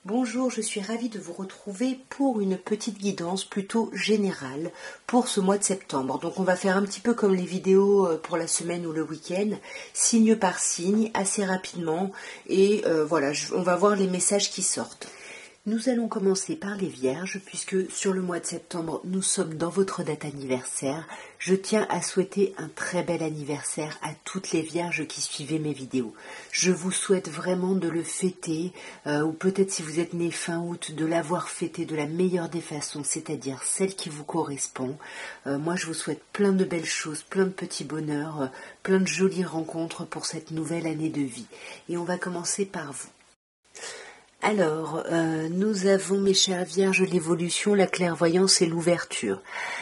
Bonjour, je suis ravie de vous retrouver pour une petite guidance plutôt générale pour ce mois de septembre. Donc on va faire un petit peu comme les vidéos pour la semaine ou le week-end, signe par signe, assez rapidement. Et voilà, on va voir les messages qui sortent. Nous allons commencer par les Vierges, puisque sur le mois de septembre, nous sommes dans votre date anniversaire. Je tiens à souhaiter un très bel anniversaire à toutes les Vierges qui suivaient mes vidéos. Je vous souhaite vraiment de le fêter, ou peut-être si vous êtes né fin août, de l'avoir fêté de la meilleure des façons, c'est-à-dire celle qui vous correspond. Moi, je vous souhaite plein de belles choses, plein de petits bonheurs, plein de jolies rencontres pour cette nouvelle année de vie. Et on va commencer par vous. Alors, nous avons, mes chères Vierges, l'évolution, la clairvoyance et l'ouverture.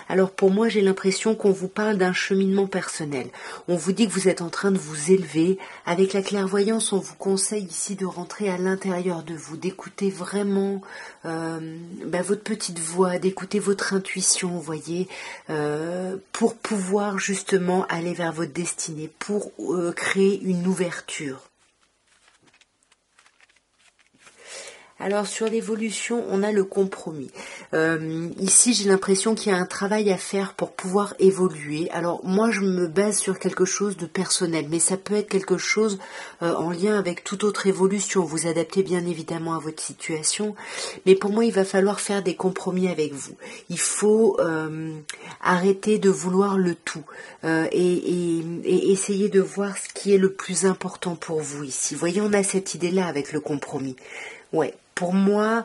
Alors pour moi, j'ai l'impression qu'on vous parle d'un cheminement personnel. On vous dit que vous êtes en train de vous élever. Avec la clairvoyance, on vous conseille ici de rentrer à l'intérieur de vous, d'écouter vraiment votre petite voix, d'écouter votre intuition, vous voyez, pour pouvoir justement aller vers votre destinée, pour créer une ouverture. Alors sur l'évolution, on a le compromis. Ici, j'ai l'impression qu'il y a un travail à faire pour pouvoir évoluer. Alors moi, je me base sur quelque chose de personnel, mais ça peut être quelque chose en lien avec toute autre évolution. Vous adaptez bien évidemment à votre situation, mais pour moi, il va falloir faire des compromis avec vous. Il faut arrêter de vouloir le tout et essayer de voir ce qui est le plus important pour vous ici. Vous voyez, on a cette idée-là avec le compromis. Ouais. Pour moi,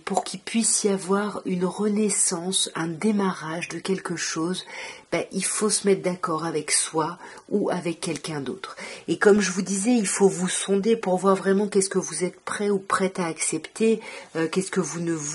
pour qu'il puisse y avoir une renaissance, un démarrage de quelque chose, il faut se mettre d'accord avec soi ou avec quelqu'un d'autre. Et comme je vous disais, il faut vous sonder pour voir vraiment qu'est-ce que vous êtes prêt ou prête à accepter, qu'est-ce que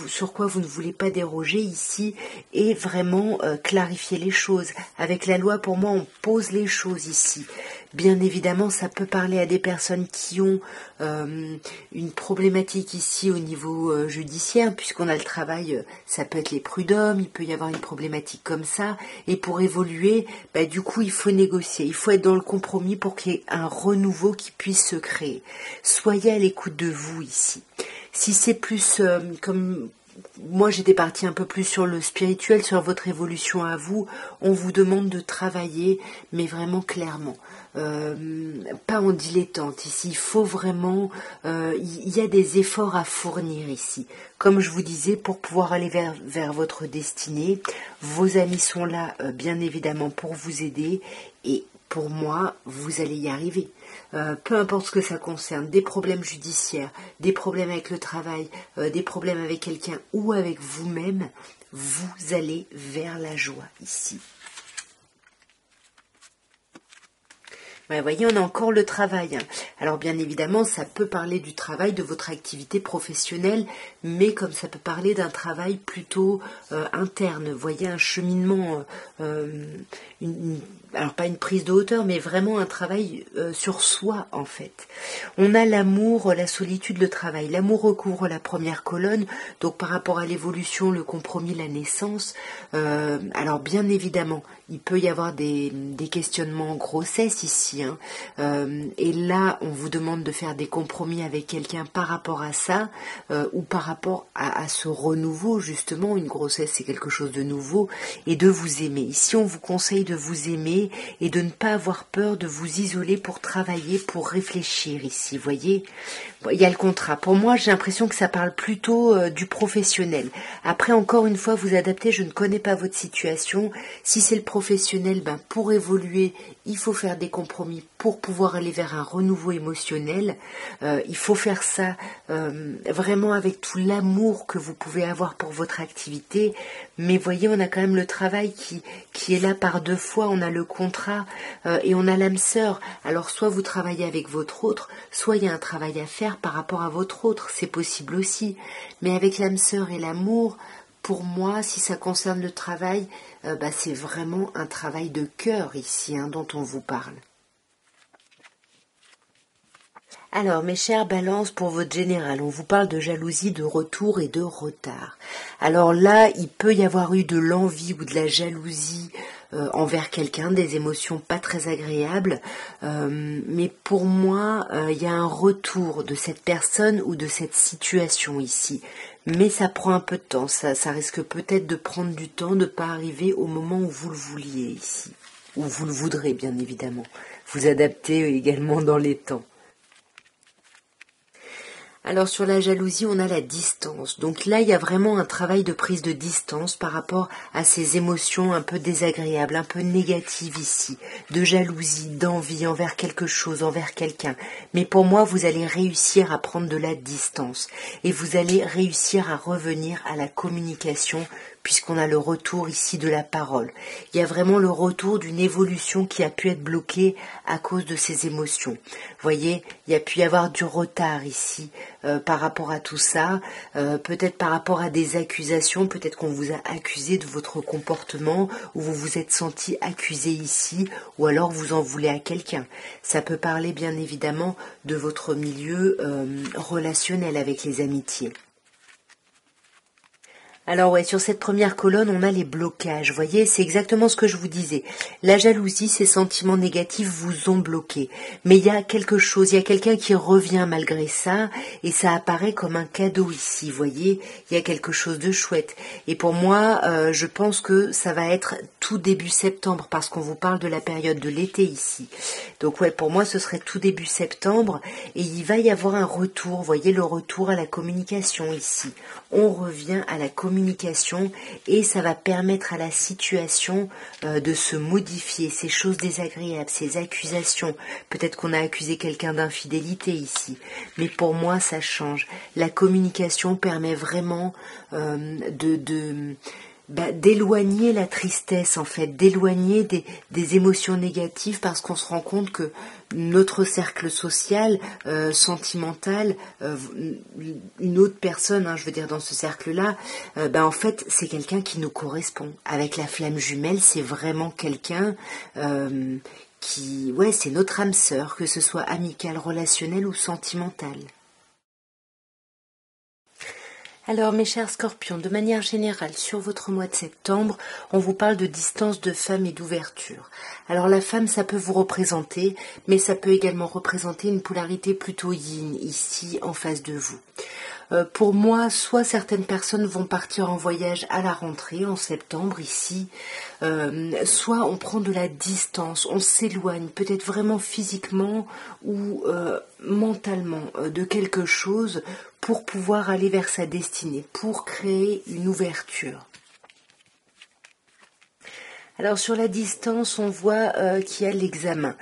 sur quoi vous ne voulez pas déroger ici, et vraiment clarifier les choses. Avec la loi, pour moi, on pose les choses ici. Bien évidemment, ça peut parler à des personnes qui ont une problématique ici au niveau judiciaire, puisqu'on a le travail, ça peut être les prud'hommes, il peut y avoir une problématique comme ça, et pour évoluer, du coup, il faut négocier, il faut être dans le compromis pour qu'il y ait un renouveau qui puisse se créer. Soyez à l'écoute de vous ici. Si c'est plus comme... Moi, j'étais partie un peu plus sur le spirituel, sur votre évolution à vous. On vous demande de travailler, mais vraiment clairement. Pas en dilettante ici. Il faut vraiment... il y a des efforts à fournir ici. Comme je vous disais, pour pouvoir aller vers votre destinée, vos amis sont là, bien évidemment, pour vous aider. Et pour moi, vous allez y arriver. Peu importe ce que ça concerne, des problèmes judiciaires, des problèmes avec le travail, des problèmes avec quelqu'un ou avec vous-même, vous allez vers la joie ici. Vous voyez, on a encore le travail. Alors bien évidemment, ça peut parler du travail, de votre activité professionnelle, mais comme ça peut parler d'un travail plutôt interne. Vous voyez, un cheminement, alors pas une prise de hauteur, mais vraiment un travail sur soi en fait. On a l'amour, la solitude, le travail. L'amour recouvre la première colonne, donc par rapport à l'évolution, le compromis, la naissance. Alors bien évidemment, il peut y avoir des questionnements en grossesse ici. Et là, on vous demande de faire des compromis avec quelqu'un par rapport à ça, ou par rapport à ce renouveau, justement. Une grossesse, c'est quelque chose de nouveau, et de vous aimer. Ici, on vous conseille de vous aimer et de ne pas avoir peur de vous isoler pour travailler, pour réfléchir ici, vous voyez. Il y a le contrat. Pour moi, j'ai l'impression que ça parle plutôt du professionnel. Après, encore une fois, vous adaptez, je ne connais pas votre situation. Si c'est le professionnel, pour évoluer, il faut faire des compromis pour pouvoir aller vers un renouveau émotionnel. Il faut faire ça vraiment avec tout l'amour que vous pouvez avoir pour votre activité. Mais voyez, on a quand même le travail qui est là par deux fois. On a le contrat et on a l'âme sœur. Alors, soit vous travaillez avec votre autre, soit il y a un travail à faire par rapport à votre autre. C'est possible aussi. Mais avec l'âme sœur et l'amour, pour moi, si ça concerne le travail, c'est vraiment un travail de cœur ici dont on vous parle. Alors, mes chers balances, pour votre général, on vous parle de jalousie, de retour et de retard. Alors là, il peut y avoir eu de l'envie ou de la jalousie envers quelqu'un, des émotions pas très agréables, mais pour moi, il y a un retour de cette personne ou de cette situation ici. Mais ça prend un peu de temps, ça risque peut-être de prendre du temps, de ne pas arriver au moment où vous le vouliez ici, où vous le voudrez bien évidemment. Vous adaptez également dans les temps. Alors sur la jalousie, on a la distance. Donc là, il y a vraiment un travail de prise de distance par rapport à ces émotions un peu désagréables, un peu négatives ici, de jalousie, d'envie envers quelque chose, envers quelqu'un. Mais pour moi, vous allez réussir à prendre de la distance et vous allez réussir à revenir à la communication puisqu'on a le retour ici de la parole. Il y a vraiment le retour d'une évolution qui a pu être bloquée à cause de ces émotions. Vous voyez, il y a pu y avoir du retard ici par rapport à tout ça, peut-être par rapport à des accusations, peut-être qu'on vous a accusé de votre comportement, ou vous vous êtes senti accusé ici, ou alors vous en voulez à quelqu'un. Ça peut parler bien évidemment de votre milieu relationnel avec les amitiés. Alors ouais, sur cette première colonne, on a les blocages. Vous voyez, c'est exactement ce que je vous disais. La jalousie, ces sentiments négatifs vous ont bloqué. Mais il y a quelque chose, il y a quelqu'un qui revient malgré ça, et ça apparaît comme un cadeau ici. Vous voyez, il y a quelque chose de chouette. Et pour moi, je pense que ça va être tout début septembre, parce qu'on vous parle de la période de l'été ici. Donc ouais, pour moi, ce serait tout début septembre, et il va y avoir un retour. Vous voyez, le retour à la communication ici. On revient à la communication et ça va permettre à la situation de se modifier, ces choses désagréables, ces accusations. Peut-être qu'on a accusé quelqu'un d'infidélité ici, mais pour moi ça change. La communication permet vraiment d'éloigner la tristesse en fait, d'éloigner des émotions négatives parce qu'on se rend compte que notre cercle social, sentimental, une autre personne, je veux dire dans ce cercle-là, en fait c'est quelqu'un qui nous correspond. Avec la flamme jumelle, c'est vraiment quelqu'un c'est notre âme sœur, que ce soit amicale, relationnelle ou sentimentale. Alors mes chers scorpions, de manière générale, sur votre mois de septembre, on vous parle de distance de femme et d'ouverture. Alors la femme, ça peut vous représenter, mais ça peut également représenter une polarité plutôt yin, ici, en face de vous. Pour moi, soit certaines personnes vont partir en voyage à la rentrée, en septembre, ici, soit on prend de la distance, on s'éloigne, peut-être vraiment physiquement ou mentalement de quelque chose pour pouvoir aller vers sa destinée, pour créer une ouverture. Alors sur la distance, on voit qu'il y a l'examen.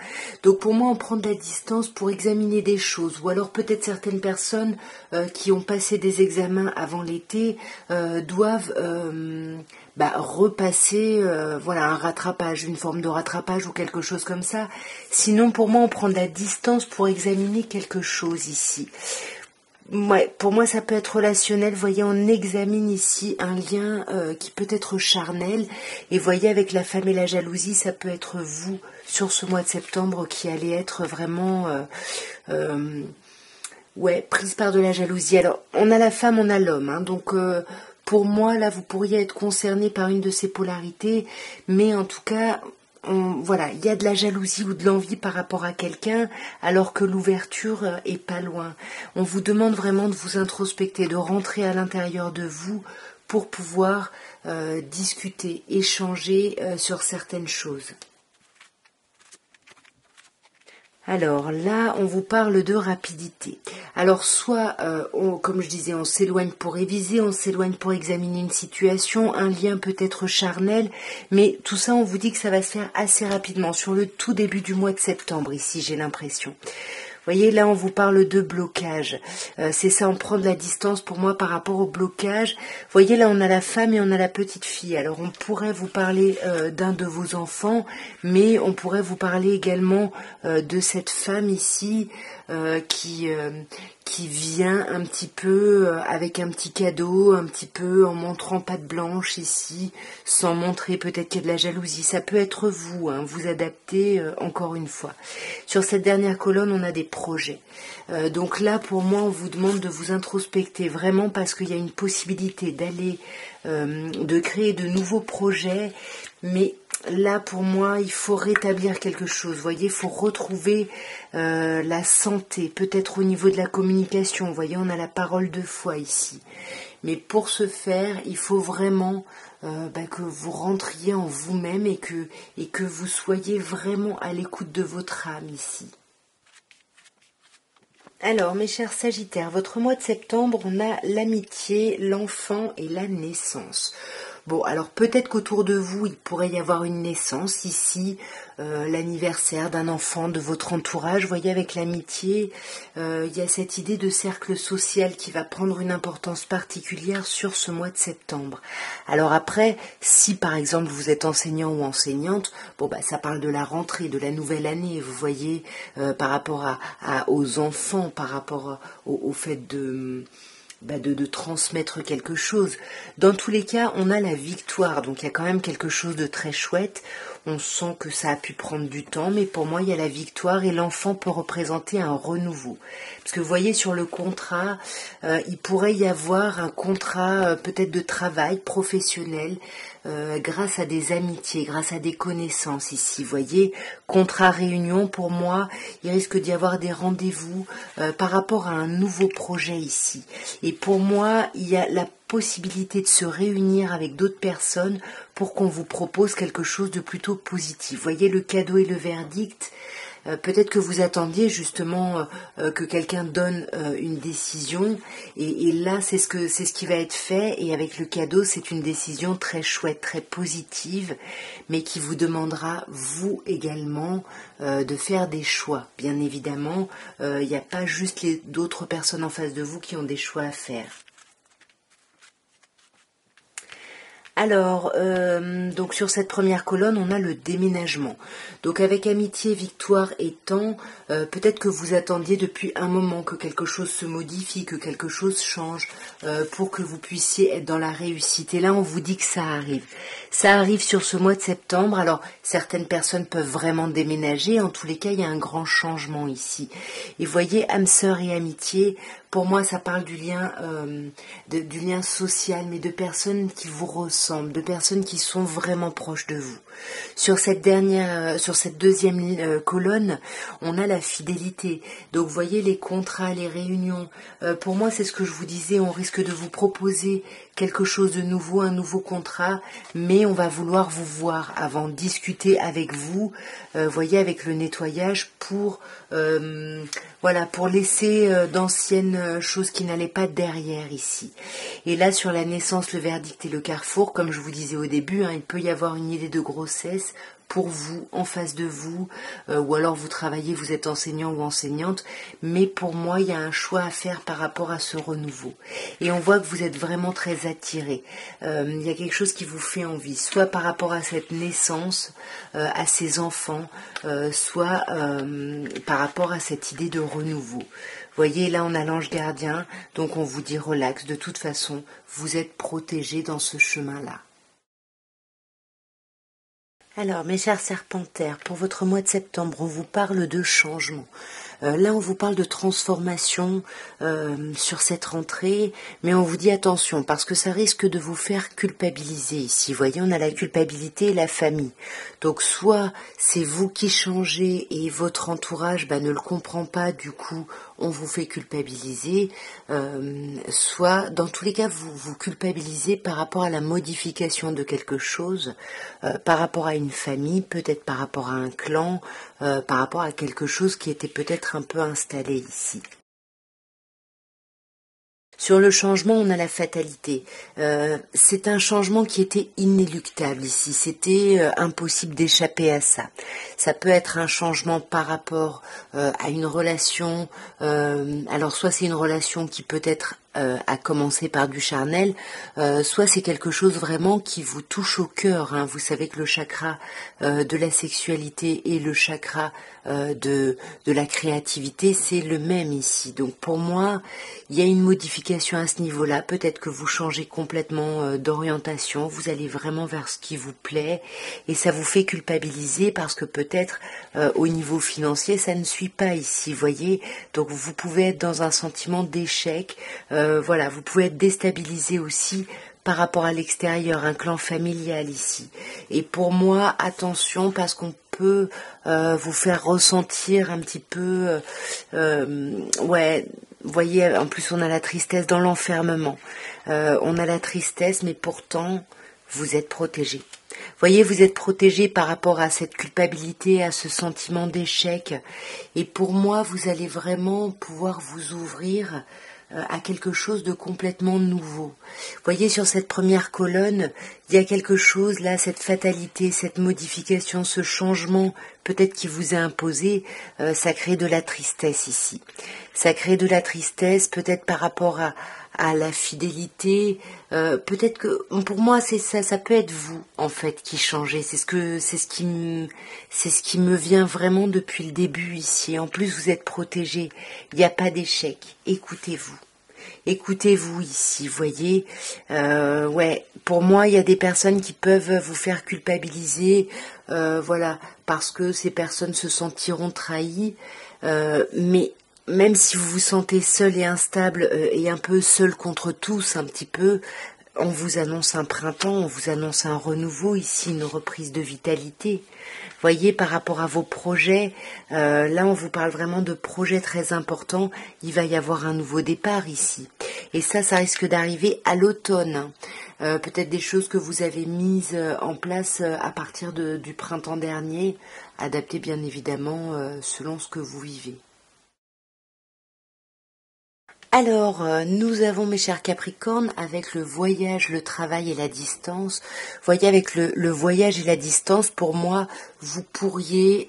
Donc pour moi, on prend de la distance pour examiner des choses. Ou alors peut-être certaines personnes qui ont passé des examens avant l'été doivent repasser un rattrapage, une forme de rattrapage ou quelque chose comme ça. Sinon, pour moi, on prend de la distance pour examiner quelque chose ici. Ouais, pour moi ça peut être relationnel, voyez, on examine ici un lien qui peut être charnel, et voyez avec la femme et la jalousie, ça peut être vous sur ce mois de septembre qui allez être vraiment prise par de la jalousie. Alors on a la femme, on a l'homme, donc pour moi là vous pourriez être concerné par une de ces polarités, mais en tout cas il y a de la jalousie ou de l'envie par rapport à quelqu'un, alors que l'ouverture est pas loin. On vous demande vraiment de vous introspecter, de rentrer à l'intérieur de vous pour pouvoir discuter, échanger sur certaines choses. Alors là, on vous parle de rapidité. Alors soit, comme je disais, on s'éloigne pour réviser, on s'éloigne pour examiner une situation, un lien peut être charnel, mais tout ça, on vous dit que ça va se faire assez rapidement, sur le tout début du mois de septembre, ici, j'ai l'impression. Vous voyez, là, on vous parle de blocage. C'est ça, on prend de la distance pour moi par rapport au blocage. Vous voyez, là, on a la femme et on a la petite fille. Alors, on pourrait vous parler d'un de vos enfants, mais on pourrait vous parler également de cette femme ici qui vient un petit peu avec un petit cadeau, un petit peu en montrant patte blanche ici, sans montrer peut-être qu'il y a de la jalousie. Ça peut être vous, vous adaptez encore une fois. Sur cette dernière colonne, on a des projets. Donc là, pour moi, on vous demande de vous introspecter vraiment parce qu'il y a une possibilité d'aller, de créer de nouveaux projets, mais là, pour moi, il faut rétablir quelque chose. Vous voyez, il faut retrouver la santé, peut-être au niveau de la communication. Vous voyez, on a la parole de foi ici. Mais pour ce faire, il faut vraiment que vous rentriez en vous-même et que vous soyez vraiment à l'écoute de votre âme ici. Alors, mes chers Sagittaires, votre mois de septembre, on a l'amitié, l'enfant et la naissance. Bon, alors peut-être qu'autour de vous, il pourrait y avoir une naissance ici, l'anniversaire d'un enfant de votre entourage. Vous voyez, avec l'amitié, il y a cette idée de cercle social qui va prendre une importance particulière sur ce mois de septembre. Alors après, si par exemple vous êtes enseignant ou enseignante, bon bah ça parle de la rentrée, de la nouvelle année, vous voyez, par rapport aux enfants, par rapport au fait de transmettre quelque chose. Dans tous les cas, on a la victoire, donc il y a quand même quelque chose de très chouette. On sent que ça a pu prendre du temps, mais pour moi, il y a la victoire et l'enfant peut représenter un renouveau. Parce que vous voyez, sur le contrat, il pourrait y avoir un contrat peut-être de travail professionnel, grâce à des amitiés, grâce à des connaissances ici. Vous voyez, contrat réunion, pour moi, il risque d'y avoir des rendez-vous par rapport à un nouveau projet ici. Et pour moi, il y a la possibilité de se réunir avec d'autres personnes pour qu'on vous propose quelque chose de plutôt positif. Vous voyez, le cadeau et le verdict, peut-être que vous attendiez justement que quelqu'un donne une décision et là c'est ce qui va être fait, et avec le cadeau c'est une décision très chouette, très positive, mais qui vous demandera vous également de faire des choix. Bien évidemment, il n'y a pas juste d'autres personnes en face de vous qui ont des choix à faire. Alors, donc sur cette première colonne, on a le déménagement. Donc avec amitié, victoire et temps, peut-être que vous attendiez depuis un moment que quelque chose se modifie, que quelque chose change, pour que vous puissiez être dans la réussite. Et là, on vous dit que ça arrive. Ça arrive sur ce mois de septembre. Alors, certaines personnes peuvent vraiment déménager. En tous les cas, il y a un grand changement ici. Et voyez, âme sœur et amitié, pour moi, ça parle du lien social, mais de personnes qui vous ressemblent, de personnes qui sont vraiment proches de vous. Sur cette deuxième colonne, on a la fidélité. Donc, vous voyez les contrats, les réunions. Pour moi, c'est ce que je vous disais. On risque de vous proposer quelque chose de nouveau, un nouveau contrat, mais on va vouloir vous voir avant, discuter avec vous. Voyez, avec le nettoyage pour laisser d'anciennes choses qui n'allaient pas derrière ici. Et là, sur la naissance, le verdict et le carrefour, comme je vous disais au début, il peut y avoir une idée de grossesse pour vous, en face de vous, ou alors vous travaillez, vous êtes enseignant ou enseignante, mais pour moi, il y a un choix à faire par rapport à ce renouveau. Et on voit que vous êtes vraiment très attiré. Il y a quelque chose qui vous fait envie, soit par rapport à cette naissance, à ces enfants, soit par rapport à cette idée de renouveau. Vous voyez, là, on a l'ange gardien, donc on vous dit relax, de toute façon, vous êtes protégé dans ce chemin-là. Alors, mes chers serpentaires, pour votre mois de septembre, on vous parle de changement. Là, on vous parle de transformation sur cette rentrée, mais on vous dit attention, parce que ça risque de vous faire culpabiliser ici. Vous voyez, on a la culpabilité et la famille. Donc, soit c'est vous qui changez et votre entourage ne le comprend pas, du coup, on vous fait culpabiliser, soit, dans tous les cas, vous vous culpabilisez par rapport à la modification de quelque chose, par rapport à une famille, peut-être par rapport à un clan, par rapport à quelque chose qui était peut-être un peu installé ici. Sur le changement, on a la fatalité. C'est un changement qui était inéluctable ici. C'était impossible d'échapper à ça. Ça peut être un changement par rapport à une relation. Alors soit c'est une relation qui peut être à commencer par du charnel, soit c'est quelque chose vraiment qui vous touche au cœur. Hein. Vous savez que le chakra de la sexualité et le chakra de la créativité, c'est le même ici. Donc pour moi, il y a une modification à ce niveau-là. Peut-être que vous changez complètement d'orientation, vous allez vraiment vers ce qui vous plaît et ça vous fait culpabiliser parce que peut-être au niveau financier, ça ne suit pas ici, voyez. Donc vous pouvez être dans un sentiment d'échec. Voilà, vous pouvez être déstabilisé aussi par rapport à l'extérieur, un clan familial ici. Et pour moi, attention, parce qu'on peut vous faire ressentir un petit peu, ouais, vous voyez, en plus on a la tristesse dans l'enfermement. On a la tristesse, mais pourtant, vous êtes protégé. Voyez, vous êtes protégé par rapport à cette culpabilité, à ce sentiment d'échec. Et pour moi, vous allez vraiment pouvoir vous ouvrir à quelque chose de complètement nouveau. Voyez, sur cette première colonne, il y a quelque chose là, cette fatalité, cette modification, ce changement peut-être qui vous a imposé, ça crée de la tristesse ici. Ça crée de la tristesse peut-être par rapport à la fidélité, peut-être que pour moi c'est ça, ça peut être vous en fait qui changez. C'est ce qui me vient vraiment depuis le début ici. En plus vous êtes protégé, il n'y a pas d'échec. Écoutez-vous. Écoutez-vous ici, voyez. Ouais, pour moi, il y a des personnes qui peuvent vous faire culpabiliser, voilà, parce que ces personnes se sentiront trahies. Mais même si vous vous sentez seul et instable et un peu seul contre tous, un petit peu, on vous annonce un printemps, on vous annonce un renouveau ici, une reprise de vitalité. Voyez, par rapport à vos projets, là on vous parle vraiment de projets très importants, il va y avoir un nouveau départ ici. Et ça risque d'arriver à l'automne. Peut-être des choses que vous avez mises en place à partir du printemps dernier, adaptées bien évidemment selon ce que vous vivez. Alors, nous avons, mes chers Capricornes, avec le voyage, le travail et la distance. Voyez, avec le voyage et la distance, pour moi, vous pourriez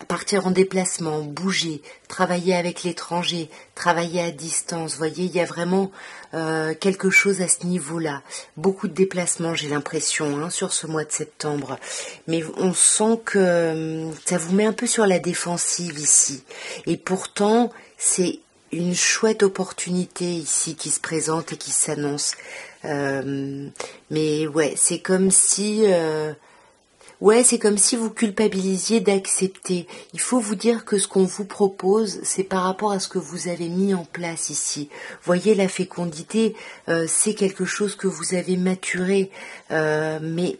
partir en déplacement, bouger, travailler avec l'étranger, travailler à distance. Voyez, il y a vraiment quelque chose à ce niveau-là. Beaucoup de déplacements, j'ai l'impression, hein, sur ce mois de septembre. Mais on sent que ça vous met un peu sur la défensive ici. Et pourtant, c'est une chouette opportunité ici qui se présente et qui s'annonce. Mais ouais, c'est comme si vous culpabilisiez d'accepter. Il faut vous dire que ce qu'on vous propose, c'est par rapport à ce que vous avez mis en place ici. Voyez, la fécondité, c'est quelque chose que vous avez maturé, mais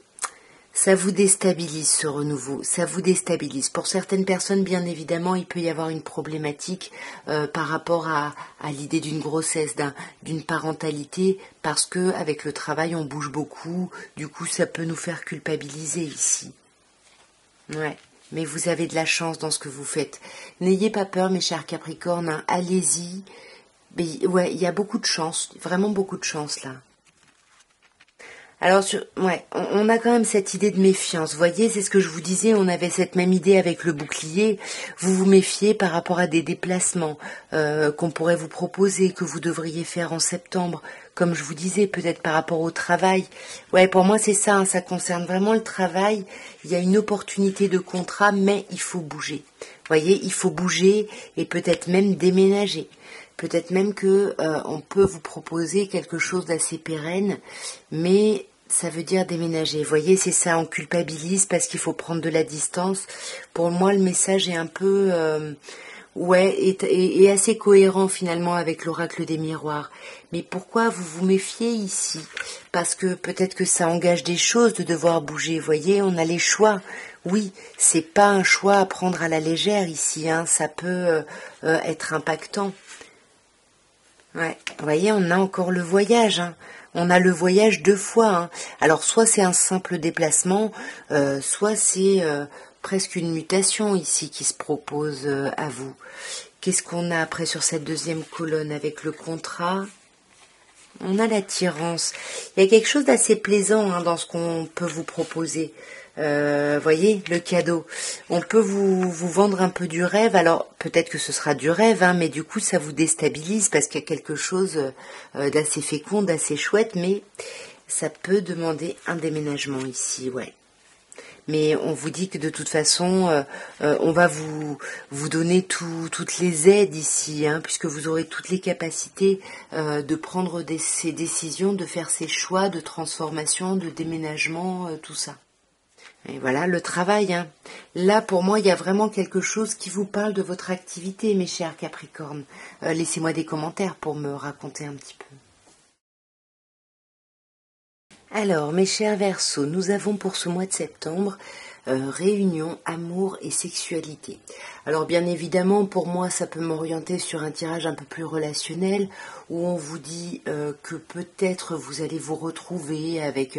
ça vous déstabilise ce renouveau, ça vous déstabilise. Pour certaines personnes, bien évidemment, il peut y avoir une problématique par rapport à l'idée d'une grossesse, d'une parentalité, parce que avec le travail, on bouge beaucoup. Du coup, ça peut nous faire culpabiliser ici. Ouais, mais vous avez de la chance dans ce que vous faites. N'ayez pas peur, mes chers Capricornes, hein, allez-y. Mais ouais, il y a beaucoup de chance, vraiment beaucoup de chance là. Alors, on a quand même cette idée de méfiance. Vous voyez, c'est ce que je vous disais, on avait cette même idée avec le bouclier. Vous vous méfiez par rapport à des déplacements qu'on pourrait vous proposer, que vous devriez faire en septembre. Comme je vous disais, peut-être par rapport au travail. Ouais, pour moi, c'est ça, hein, ça concerne vraiment le travail. Il y a une opportunité de contrat, mais il faut bouger. Vous voyez, il faut bouger et peut-être même déménager. Peut-être même que on peut vous proposer quelque chose d'assez pérenne, mais ça veut dire déménager. Vous voyez, c'est ça, on culpabilise parce qu'il faut prendre de la distance. Pour moi, le message est un peu, et assez cohérent finalement avec l'oracle des miroirs. Mais pourquoi vous vous méfiez ici? Parce que peut-être que ça engage des choses de devoir bouger. Vous voyez, on a les choix. Oui, c'est pas un choix à prendre à la légère ici, hein. Ça peut être impactant. Ouais, vous voyez, on a encore le voyage, hein. On a le voyage 2 fois, hein. Alors, soit c'est un simple déplacement, soit c'est presque une mutation ici qui se propose à vous. Qu'est-ce qu'on a après sur cette deuxième colonne avec le contrat? On a l'attirance. Il y a quelque chose d'assez plaisant, hein, dans ce qu'on peut vous proposer. Voyez, le cadeau. On peut vous vendre un peu du rêve. Alors, peut-être que ce sera du rêve, hein, mais du coup, ça vous déstabilise parce qu'il y a quelque chose d'assez fécond, d'assez chouette, mais ça peut demander un déménagement ici, ouais. Mais on vous dit que de toute façon, on va vous donner toutes les aides ici, hein, puisque vous aurez toutes les capacités de prendre ces décisions, de faire ces choix de transformation, de déménagement, tout ça. Et voilà, le travail. Hein. Là, pour moi, il y a vraiment quelque chose qui vous parle de votre activité, mes chers Capricornes. Laissez-moi des commentaires pour me raconter un petit peu. Alors, mes chers Verseaux, nous avons pour ce mois de septembre réunion, amour et sexualité. Alors bien évidemment, pour moi, ça peut m'orienter sur un tirage un peu plus relationnel, où on vous dit que peut-être vous allez vous retrouver avec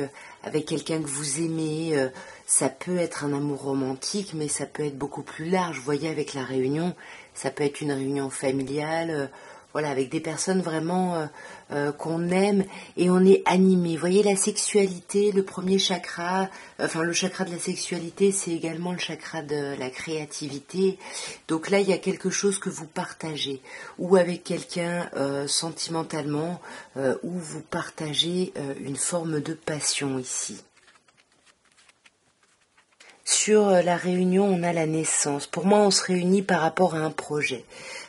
quelqu'un que vous aimez. Ça peut être un amour romantique, mais ça peut être beaucoup plus large. Vous voyez, avec la réunion, ça peut être une réunion familiale, voilà, avec des personnes vraiment qu'on aime et on est animé. Vous voyez, la sexualité, le premier chakra, enfin le chakra de la sexualité, c'est également le chakra de la créativité. Donc là, il y a quelque chose que vous partagez, ou avec quelqu'un sentimentalement, ou vous partagez une forme de passion ici. Sur la réunion, on a la naissance. Pour moi, on se réunit par rapport à un projet.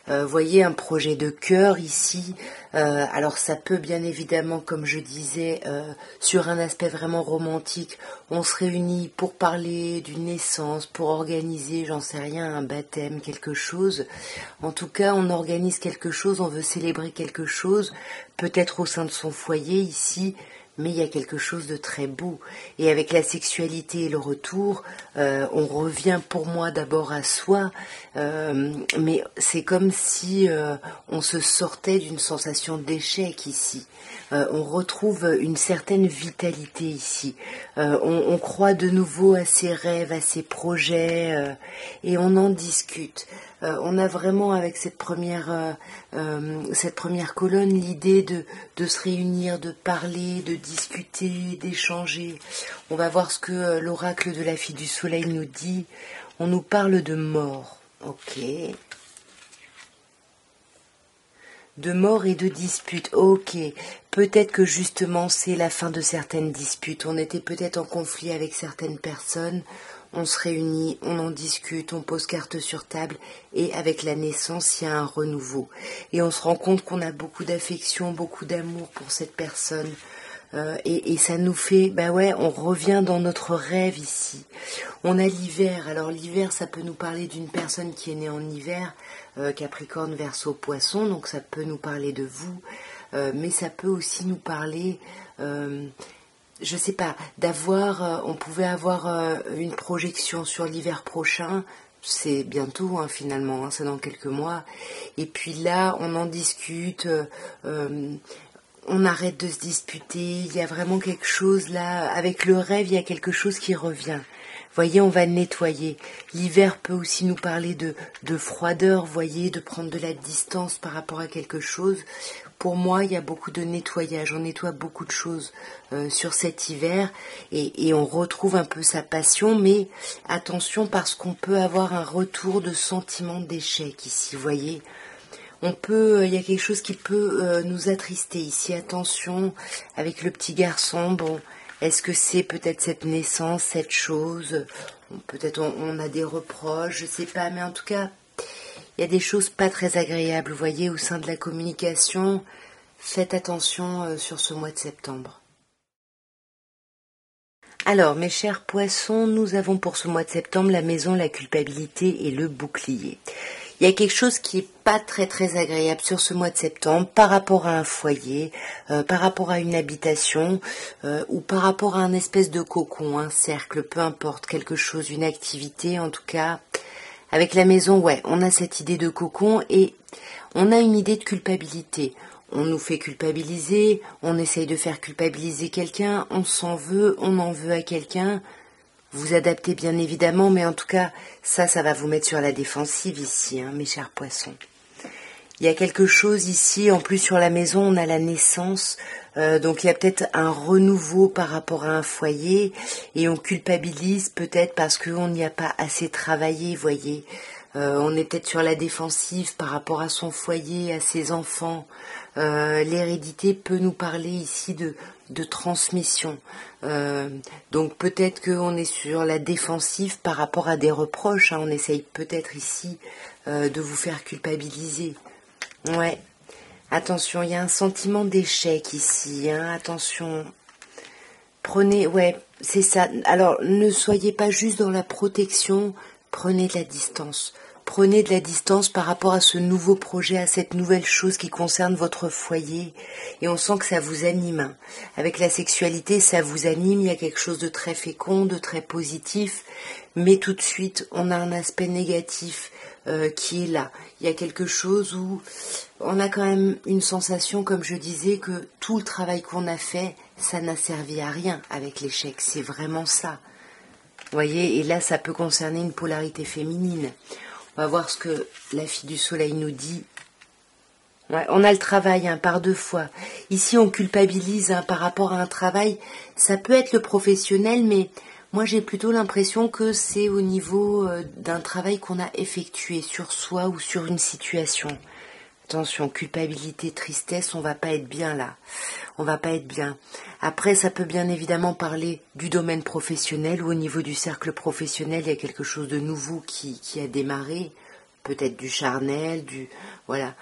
Voyez, un projet de cœur ici. Alors ça peut bien évidemment, comme je disais, sur un aspect vraiment romantique, on se réunit pour parler d'une naissance, pour organiser, j'en sais rien, un baptême, quelque chose. En tout cas, on organise quelque chose, on veut célébrer quelque chose, peut-être au sein de son foyer ici, mais il y a quelque chose de très beau. Et avec la sexualité et le retour, on revient pour moi d'abord à soi, mais c'est comme si on se sortait d'une sensation d'échec ici. On retrouve une certaine vitalité ici. On croit de nouveau à ses rêves, à ses projets, et on en discute. On a vraiment avec cette première colonne l'idée de se réunir, de parler, de discuter, d'échanger. On va voir ce que l'oracle de la fille du soleil nous dit. On nous parle de mort. Ok. De mort et de dispute. Ok. Peut-être que justement c'est la fin de certaines disputes. On était peut-être en conflit avec certaines personnes. On se réunit, on en discute, on pose carte sur table et avec la naissance, il y a un renouveau. Et on se rend compte qu'on a beaucoup d'affection, beaucoup d'amour pour cette personne. Et ça nous fait, bah ouais, on revient dans notre rêve ici. On a l'hiver. Alors l'hiver, ça peut nous parler d'une personne qui est née en hiver, Capricorne, Verseau, Poisson, donc ça peut nous parler de vous, mais ça peut aussi nous parler... je sais pas, on pouvait avoir une projection sur l'hiver prochain, c'est bientôt hein, finalement, hein, c'est dans quelques mois, et puis là on en discute, on arrête de se disputer, il y a vraiment quelque chose là, avec le rêve il y a quelque chose qui revient. Voyez, on va nettoyer. L'hiver peut aussi nous parler de froideur, voyez, de prendre de la distance par rapport à quelque chose. Pour moi, il y a beaucoup de nettoyage. On nettoie beaucoup de choses sur cet hiver et on retrouve un peu sa passion. Mais attention parce qu'on peut avoir un retour de sentiment d'échec ici, voyez. Il y a quelque chose qui peut nous attrister ici. Attention avec le petit garçon, bon... Est-ce que c'est peut-être cette naissance, cette chose? Peut-être on a des reproches, je sais pas, mais en tout cas, il y a des choses pas très agréables, vous voyez, au sein de la communication. Faites attention sur ce mois de septembre. Alors, mes chers poissons, nous avons pour ce mois de septembre la maison, la culpabilité et le bouclier. Il y a quelque chose qui est pas très très agréable sur ce mois de septembre par rapport à un foyer, par rapport à une habitation ou par rapport à un espèce de cocon, un cercle, peu importe, quelque chose, une activité en tout cas. Avec la maison, ouais, on a cette idée de cocon et on a une idée de culpabilité. On nous fait culpabiliser, on essaye de faire culpabiliser quelqu'un, on s'en veut, on en veut à quelqu'un. Vous adaptez bien évidemment, mais en tout cas, ça va vous mettre sur la défensive ici, hein, mes chers poissons. Il y a quelque chose ici, en plus sur la maison, on a la naissance, donc il y a peut-être un renouveau par rapport à un foyer, et on culpabilise peut-être parce qu'on n'y a pas assez travaillé, voyez. On est peut-être sur la défensive par rapport à son foyer, à ses enfants. L'hérédité peut nous parler ici de transmission. Donc peut-être qu'on est sur la défensive par rapport à des reproches. On essaye peut-être ici de vous faire culpabiliser. Ouais. Attention, il y a un sentiment d'échec ici. Attention. Prenez, ouais, c'est ça. Alors, ne soyez pas juste dans la protection. Prenez de la distance. Prenez de la distance par rapport à ce nouveau projet, à cette nouvelle chose qui concerne votre foyer. Et on sent que ça vous anime. Avec la sexualité, ça vous anime. Il y a quelque chose de très fécond, de très positif. Mais tout de suite, on a un aspect négatif qui est là. Il y a quelque chose où on a quand même une sensation, comme je disais, que tout le travail qu'on a fait, ça n'a servi à rien avec l'échec. C'est vraiment ça. Vous voyez, et là, ça peut concerner une polarité féminine. On va voir ce que la fille du soleil nous dit. Ouais, on a le travail par deux fois. Ici, on culpabilise par rapport à un travail. Ça peut être le professionnel, mais moi, j'ai plutôt l'impression que c'est au niveau d'un travail qu'on a effectué sur soi ou sur une situation. Attention, culpabilité, tristesse, on va pas être bien là. On va pas être bien. Après, ça peut bien évidemment parler du domaine professionnel ou au niveau du cercle professionnel, il y a quelque chose de nouveau qui a démarré. Peut-être du charnel, voilà.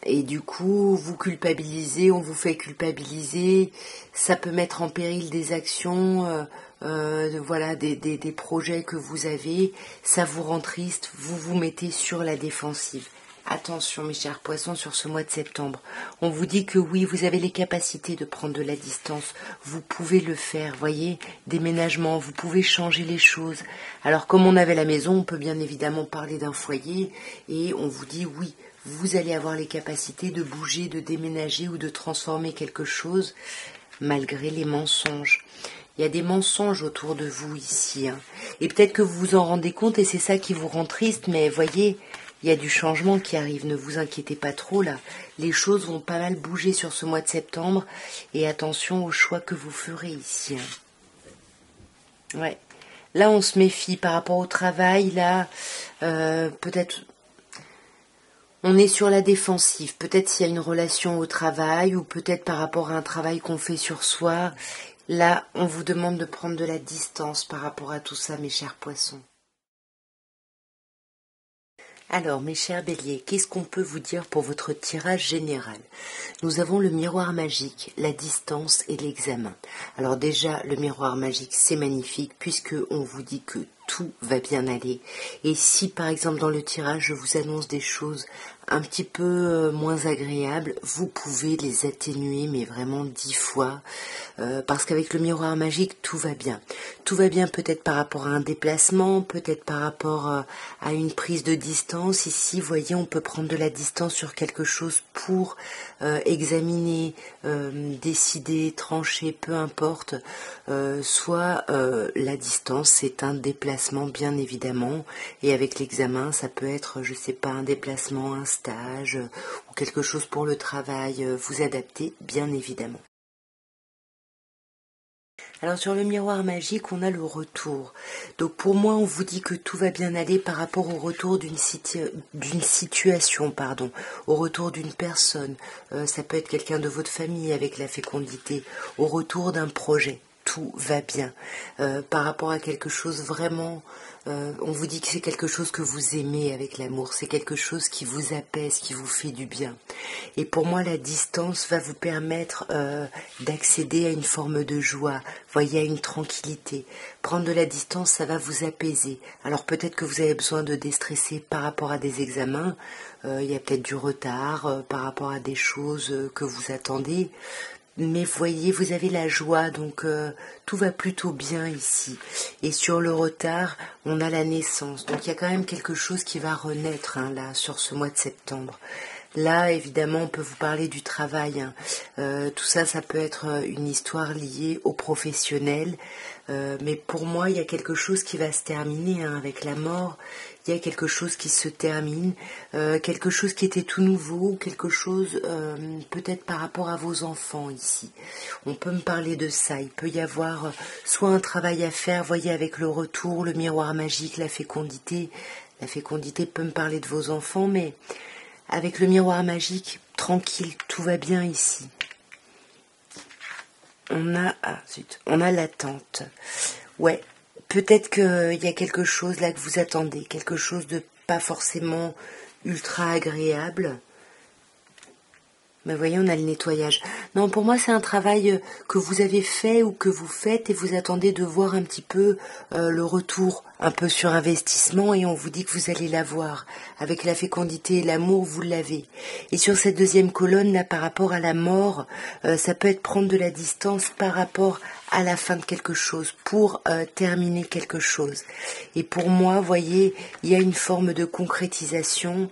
Et du coup, vous culpabilisez, on vous fait culpabiliser. Ça peut mettre en péril des actions, voilà, des projets que vous avez. Ça vous rend triste, vous vous mettez sur la défensive. Attention mes chers poissons sur ce mois de septembre. On vous dit que oui, vous avez les capacités de prendre de la distance. Vous pouvez le faire, voyez, déménagement, vous pouvez changer les choses. Alors comme on avait la maison, on peut bien évidemment parler d'un foyer et on vous dit oui, vous allez avoir les capacités de bouger, de déménager ou de transformer quelque chose malgré les mensonges. Il y a des mensonges autour de vous ici. Et peut-être que vous vous en rendez compte et c'est ça qui vous rend triste, mais voyez, il y a du changement qui arrive, ne vous inquiétez pas trop là. Les choses vont pas mal bouger sur ce mois de septembre et attention aux choix que vous ferez ici. Ouais. Là on se méfie par rapport au travail, là peut-être on est sur la défensive, peut-être s'il y a une relation au travail ou peut-être par rapport à un travail qu'on fait sur soi. Là on vous demande de prendre de la distance par rapport à tout ça mes chers poissons. Alors, mes chers béliers, qu'est-ce qu'on peut vous dire pour votre tirage général? Nous avons le miroir magique, la distance et l'examen. Alors déjà, le miroir magique, c'est magnifique puisque on vous dit que tout va bien aller. Et si, par exemple, dans le tirage, je vous annonce des choses un petit peu moins agréables, vous pouvez les atténuer, mais vraiment 10 fois, parce qu'avec le miroir magique, tout va bien. Tout va bien peut-être par rapport à un déplacement, peut-être par rapport à une prise de distance. Ici, vous voyez, on peut prendre de la distance sur quelque chose pour examiner, décider, trancher, peu importe. Soit la distance, c'est un déplacement, bien évidemment, et avec l'examen, ça peut être, je sais pas, un déplacement, un stage, ou quelque chose pour le travail, vous adaptez, bien évidemment. Alors sur le miroir magique, on a le retour. Donc pour moi, on vous dit que tout va bien aller par rapport au retour d'une situation, au retour d'une personne. Ça peut être quelqu'un de votre famille avec la fécondité, au retour d'un projet. Tout va bien. Par rapport à quelque chose vraiment, on vous dit que c'est quelque chose que vous aimez avec l'amour, c'est quelque chose qui vous apaise, qui vous fait du bien. Et pour moi, la distance va vous permettre d'accéder à une forme de joie, voyez, à une tranquillité. Prendre de la distance, ça va vous apaiser. Alors peut-être que vous avez besoin de déstresser par rapport à des examens, il y a peut-être du retard par rapport à des choses que vous attendez. Mais voyez, vous avez la joie, donc tout va plutôt bien ici. Et sur le retard, on a la naissance. Donc il y a quand même quelque chose qui va renaître là, sur ce mois de septembre. Là, évidemment, on peut vous parler du travail, hein. Tout ça, ça peut être une histoire liée au professionnel. Mais pour moi, il y a quelque chose qui va se terminer, hein, avec la mort. Il y a quelque chose qui se termine, quelque chose qui était tout nouveau, quelque chose peut-être par rapport à vos enfants ici. On peut me parler de ça. Il peut y avoir soit un travail à faire, voyez, avec le retour, le miroir magique, la fécondité. La fécondité peut me parler de vos enfants, mais avec le miroir magique, tranquille, tout va bien ici. On a l'attente. Ouais, peut-être qu'il y a quelque chose là que vous attendez, quelque chose de pas forcément ultra agréable. Mais voyez, on a le nettoyage. Non, pour moi, c'est un travail que vous avez fait ou que vous faites et vous attendez de voir un petit peu le retour, un peu sur investissement, et on vous dit que vous allez l'avoir. Avec la fécondité et l'amour, vous l'avez. Et sur cette deuxième colonne, là, par rapport à la mort, ça peut être prendre de la distance par rapport à la fin de quelque chose, pour terminer quelque chose. Et pour moi, voyez, il y a une forme de concrétisation.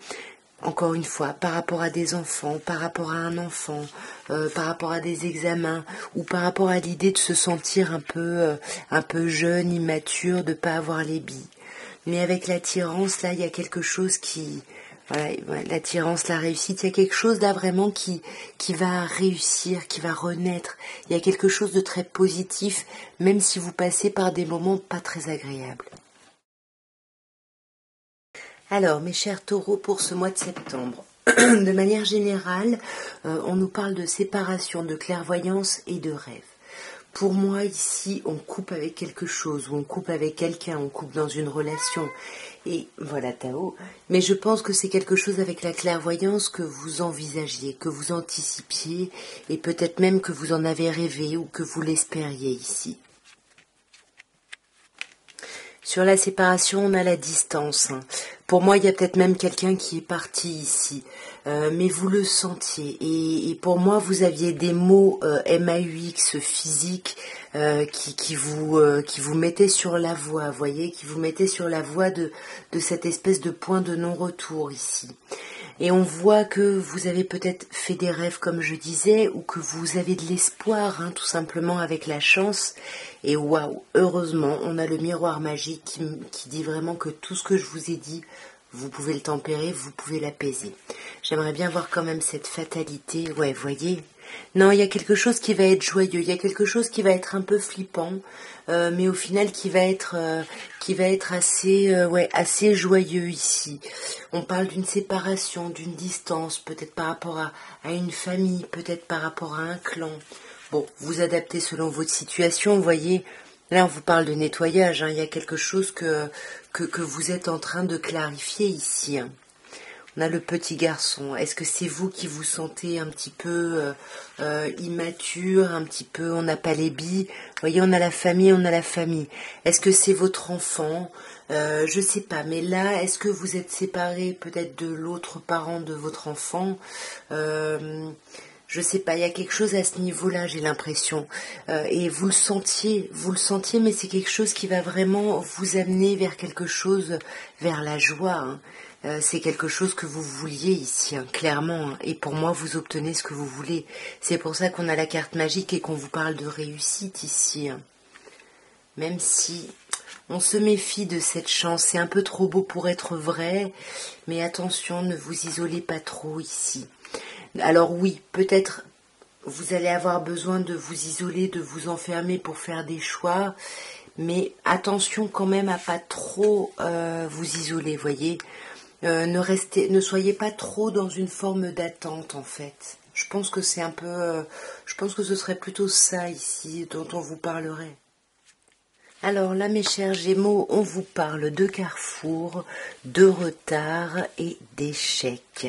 Encore une fois, par rapport à des enfants, par rapport à un enfant, par rapport à des examens, ou par rapport à l'idée de se sentir un peu jeune, immature, de pas avoir les billes. Mais avec l'attirance, là, il y a quelque chose qui, voilà, l'attirance, la réussite, il y a quelque chose là vraiment qui va réussir, qui va renaître. Il y a quelque chose de très positif, même si vous passez par des moments pas très agréables. Alors, mes chers taureaux, pour ce mois de septembre, de manière générale, on nous parle de séparation, de clairvoyance et de rêve. Pour moi, ici, on coupe avec quelque chose, ou on coupe avec quelqu'un, on coupe dans une relation. Et voilà, Tao. Mais je pense que c'est quelque chose avec la clairvoyance que vous envisagiez, que vous anticipiez, et peut-être même que vous en avez rêvé ou que vous l'espériez ici. Sur la séparation, on a la distance. Pour moi, il y a peut-être même quelqu'un qui est parti ici. Mais vous le sentiez. Et pour moi, vous aviez des mots MAUX physiques qui vous mettaient sur la voie, voyez, qui vous mettaient sur la voie de cette espèce de point de non-retour ici. Et on voit que vous avez peut-être fait des rêves, comme je disais, ou que vous avez de l'espoir, hein, tout simplement avec la chance. Et waouh, heureusement, on a le miroir magique qui dit vraiment que tout ce que je vous ai dit, vous pouvez le tempérer, vous pouvez l'apaiser. J'aimerais bien voir quand même cette fatalité. Ouais, voyez. Non, il y a quelque chose qui va être joyeux, il y a quelque chose qui va être un peu flippant, mais au final qui va être assez joyeux ici. On parle d'une séparation, d'une distance, peut-être par rapport à une famille, peut-être par rapport à un clan. Bon, vous adaptez selon votre situation, vous voyez. Là, on vous parle de nettoyage, hein. Il y a quelque chose que vous êtes en train de clarifier ici, hein. On a le petit garçon. Est-ce que c'est vous qui vous sentez un petit peu immature, un petit peu, on n'a pas les billes. Vous voyez, on a la famille, on a la famille. Est-ce que c'est votre enfant? Je sais pas, mais là, est-ce que vous êtes séparés peut-être de l'autre parent de votre enfant? Je sais pas, il y a quelque chose à ce niveau-là, j'ai l'impression. Et vous le sentiez, mais c'est quelque chose qui va vraiment vous amener vers quelque chose, vers la joie, hein. C'est quelque chose que vous vouliez ici, hein, clairement. Hein. Et pour moi, vous obtenez ce que vous voulez. C'est pour ça qu'on a la carte magique et qu'on vous parle de réussite ici. Hein. Même si on se méfie de cette chance, c'est un peu trop beau pour être vrai. Mais attention, ne vous isolez pas trop ici. Alors oui, peut-être vous allez avoir besoin de vous isoler, de vous enfermer pour faire des choix. Mais attention quand même à pas trop vous isoler, voyez. Ne soyez pas trop dans une forme d'attente en fait. Je pense que c'est un peu, je pense que ce serait plutôt ça ici dont on vous parlerait. Alors là, mes chers Gémeaux, on vous parle de carrefour, de retard et d'échec.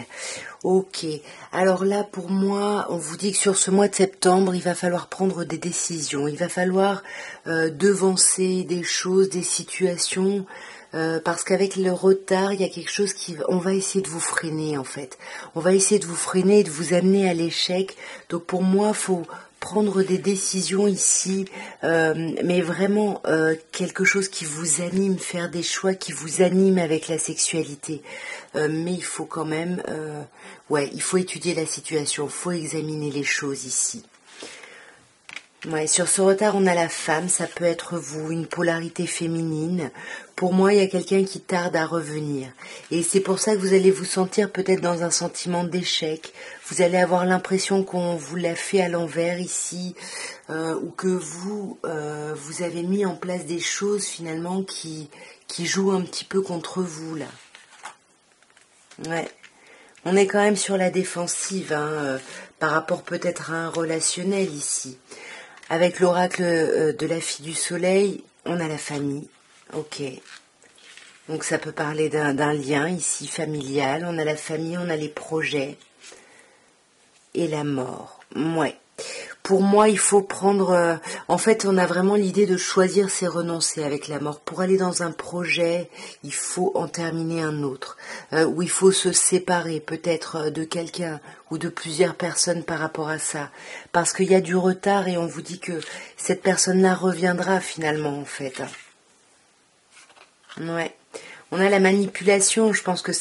Ok, alors là, pour moi, on vous dit que sur ce mois de septembre, il va falloir prendre des décisions. Il va falloir devancer des choses, des situations, parce qu'avec le retard, il y a quelque chose on va essayer de vous freiner en fait. On va essayer de vous freiner et de vous amener à l'échec. Donc pour moi, faut prendre des décisions ici, mais vraiment quelque chose qui vous anime, faire des choix qui vous animent avec la sexualité. Mais il faut quand même, il faut étudier la situation, il faut examiner les choses ici. Ouais, sur ce retard, on a la femme, ça peut être vous, une polarité féminine. Pour moi, il y a quelqu'un qui tarde à revenir. Et c'est pour ça que vous allez vous sentir peut-être dans un sentiment d'échec. Vous allez avoir l'impression qu'on vous l'a fait à l'envers ici, ou que vous avez mis en place des choses finalement qui jouent un petit peu contre vous, là. Ouais. On est quand même sur la défensive, par rapport peut-être à un relationnel ici. Avec l'oracle de la fille du soleil, on a la famille. Ok. Donc ça peut parler d'un lien ici familial. On a la famille, on a les projets. Et la mort. Ouais. Pour moi, il faut prendre... en fait, on a vraiment l'idée de choisir, c'est renoncer avec la mort. Pour aller dans un projet, il faut en terminer un autre. Où il faut se séparer peut-être de quelqu'un ou de plusieurs personnes par rapport à ça. Parce qu'il y a du retard et on vous dit que cette personne-là reviendra finalement, en fait. Ouais. On a la manipulation, je pense que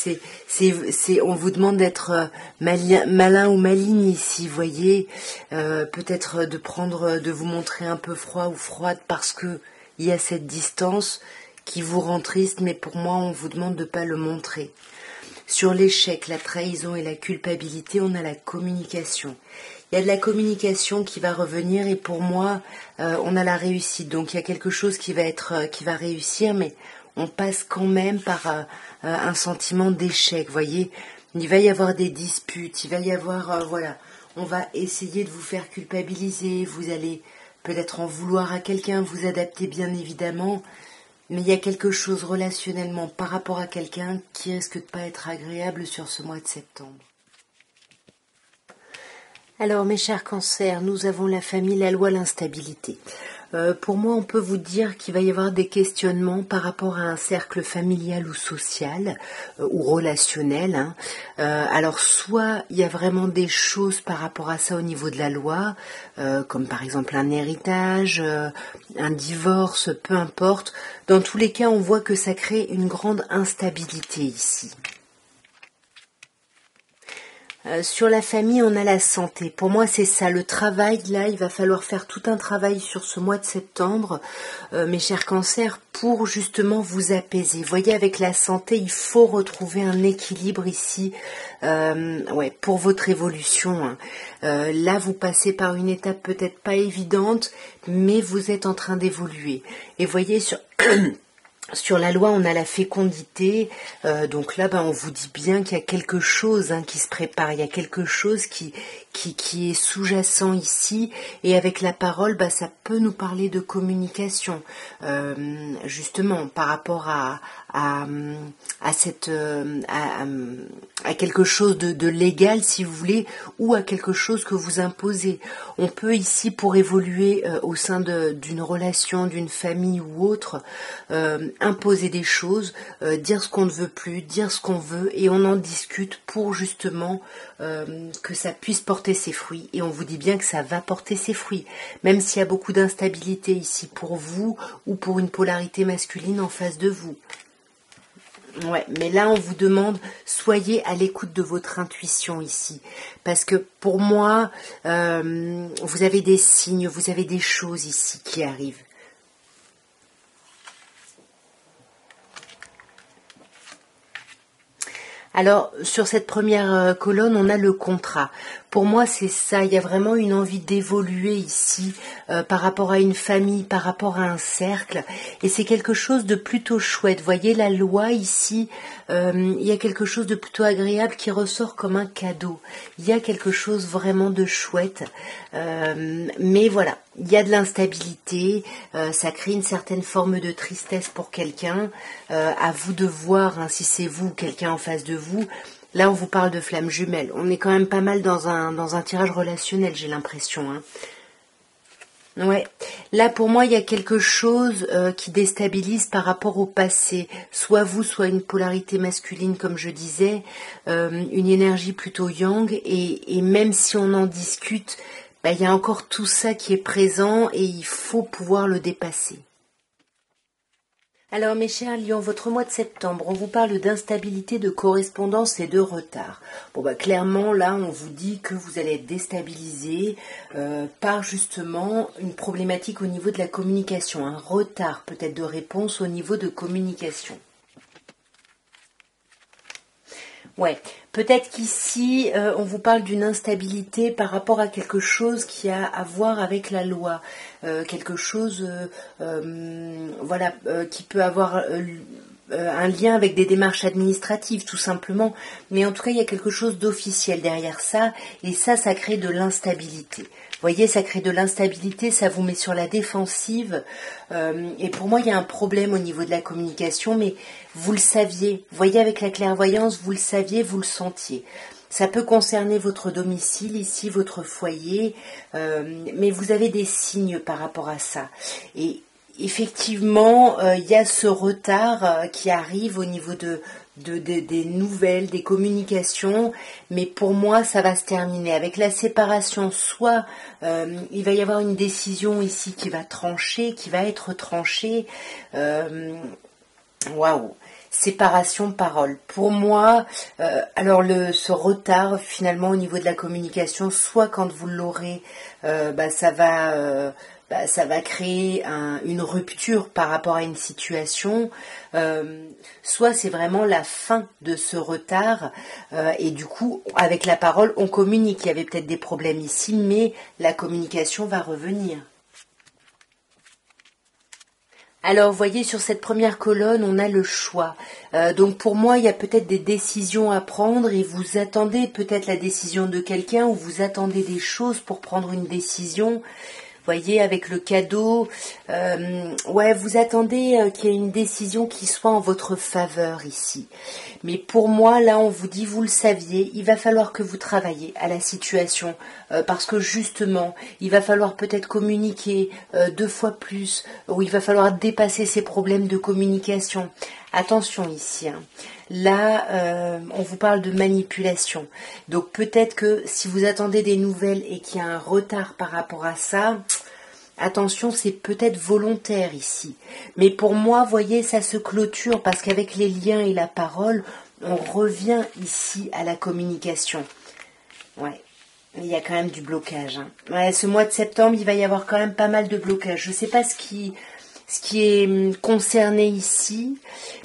on vous demande d'être malin ou maligne ici, voyez, peut-être de vous montrer un peu froid ou froide parce que il y a cette distance qui vous rend triste, mais pour moi, on vous demande de pas le montrer. Sur l'échec, la trahison et la culpabilité, on a la communication. Il y a de la communication qui va revenir et pour moi, on a la réussite. Donc il y a quelque chose qui va réussir, mais on passe quand même par un sentiment d'échec, voyez. Il va y avoir des disputes, il va y avoir, on va essayer de vous faire culpabiliser, vous allez peut-être en vouloir à quelqu'un, vous adapter bien évidemment, mais il y a quelque chose relationnellement par rapport à quelqu'un qui risque de pas être agréable sur ce mois de septembre. Alors mes chers cancers, nous avons la famille, la loi, l'instabilité. Pour moi, on peut vous dire qu'il va y avoir des questionnements par rapport à un cercle familial ou social ou relationnel. Alors, soit il y a vraiment des choses par rapport à ça au niveau de la loi, comme par exemple un héritage, un divorce, peu importe. Dans tous les cas, on voit que ça crée une grande instabilité ici. Sur la famille, on a la santé. Pour moi, c'est ça. Le travail, là, il va falloir faire tout un travail sur ce mois de septembre, mes chers cancers, pour justement vous apaiser. Vous voyez, avec la santé, il faut retrouver un équilibre ici, pour votre évolution. Là, vous passez par une étape peut-être pas évidente, mais vous êtes en train d'évoluer. Et voyez, sur la loi, on a la fécondité, donc là, on vous dit bien qu'il y a quelque chose qui se prépare, il y a quelque chose qui est sous-jacent ici, et avec la parole, ça peut nous parler de communication, justement, par rapport à quelque chose de légal, si vous voulez, ou à quelque chose que vous imposez. On peut ici, pour évoluer au sein d'une relation, d'une famille ou autre, imposer des choses, dire ce qu'on ne veut plus, dire ce qu'on veut, et on en discute pour justement que ça puisse porter ses fruits. Et on vous dit bien que ça va porter ses fruits, même s'il y a beaucoup d'instabilité ici pour vous ou pour une polarité masculine en face de vous. Ouais, mais là on vous demande, soyez à l'écoute de votre intuition ici, parce que pour moi, vous avez des signes, vous avez des choses ici qui arrivent. Alors, sur cette première colonne, on a le contrat. Pour moi, c'est ça. Il y a vraiment une envie d'évoluer ici par rapport à une famille, par rapport à un cercle. Et c'est quelque chose de plutôt chouette. Vous voyez, la loi ici, il y a quelque chose de plutôt agréable qui ressort comme un cadeau. Il y a quelque chose vraiment de chouette. Mais voilà, il y a de l'instabilité. Ça crée une certaine forme de tristesse pour quelqu'un. À vous de voir si c'est vous ou quelqu'un en face de vous. Là, on vous parle de flammes jumelles. On est quand même pas mal dans un tirage relationnel, j'ai l'impression. Ouais. Là, pour moi, il y a quelque chose qui déstabilise par rapport au passé. Soit vous, soit une polarité masculine, comme je disais, une énergie plutôt yang. Et même si on en discute, il y a encore tout ça qui est présent et il faut pouvoir le dépasser. Alors mes chers lions, votre mois de septembre, on vous parle d'instabilité, de correspondance et de retard. Clairement là on vous dit que vous allez être déstabilisé par justement une problématique au niveau de la communication, un retard peut-être de réponse au niveau de communication. Ouais, peut-être qu'ici, on vous parle d'une instabilité par rapport à quelque chose qui a à voir avec la loi, quelque chose, qui peut avoir un lien avec des démarches administratives, tout simplement. Mais en tout cas, il y a quelque chose d'officiel derrière ça, et ça crée de l'instabilité. Vous voyez, ça crée de l'instabilité, ça vous met sur la défensive. Et pour moi, il y a un problème au niveau de la communication, mais vous le saviez. Vous voyez, avec la clairvoyance, vous le saviez, vous le sentiez. Ça peut concerner votre domicile, ici, votre foyer, mais vous avez des signes par rapport à ça. Et effectivement, il y a ce retard qui arrive au niveau des nouvelles, des communications, mais pour moi ça va se terminer avec la séparation. Soit il va y avoir une décision ici qui va être tranchée. Waouh, séparation parole. Pour moi, ce retard finalement au niveau de la communication, soit quand vous l'aurez, ça va créer une rupture par rapport à une situation, soit c'est vraiment la fin de ce retard, et du coup, avec la parole, on communique. Il y avait peut-être des problèmes ici, mais la communication va revenir. Alors, vous voyez, sur cette première colonne, on a le choix. Donc, pour moi, il y a peut-être des décisions à prendre et vous attendez peut-être la décision de quelqu'un ou vous attendez des choses pour prendre une décision. Voyez, avec le cadeau, vous attendez qu'il y ait une décision qui soit en votre faveur ici. Mais pour moi, là, on vous dit, vous le saviez, il va falloir que vous travaillez à la situation, parce que justement, il va falloir peut-être communiquer 2 fois plus, ou il va falloir dépasser ces problèmes de communication. Attention ici, hein. Là, on vous parle de manipulation. Donc peut-être que si vous attendez des nouvelles et qu'il y a un retard par rapport à ça, attention, c'est peut-être volontaire ici. Mais pour moi, voyez, ça se clôture parce qu'avec les liens et la parole, on revient ici à la communication. Ouais. Il y a quand même du blocage, hein. Ouais, ce mois de septembre, il va y avoir quand même pas mal de blocages. Je ne sais pas ce qui est concerné ici,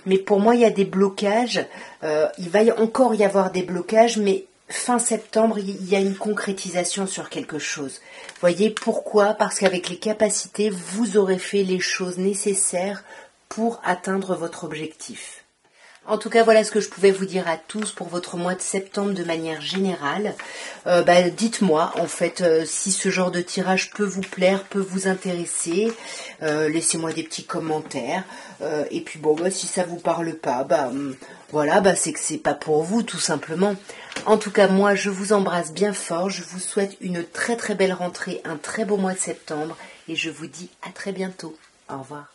mais pour moi il y a des blocages, il va encore y avoir des blocages, mais fin septembre il y a une concrétisation sur quelque chose. Voyez pourquoi? Parce qu'avec les capacités, vous aurez fait les choses nécessaires pour atteindre votre objectif. En tout cas, voilà ce que je pouvais vous dire à tous pour votre mois de septembre de manière générale. Dites-moi, en fait, si ce genre de tirage peut vous plaire, peut vous intéresser. Laissez-moi des petits commentaires. Et puis si ça vous parle pas, c'est que c'est pas pour vous, tout simplement. En tout cas, moi, je vous embrasse bien fort. Je vous souhaite une très très belle rentrée, un très beau mois de septembre. Et je vous dis à très bientôt. Au revoir.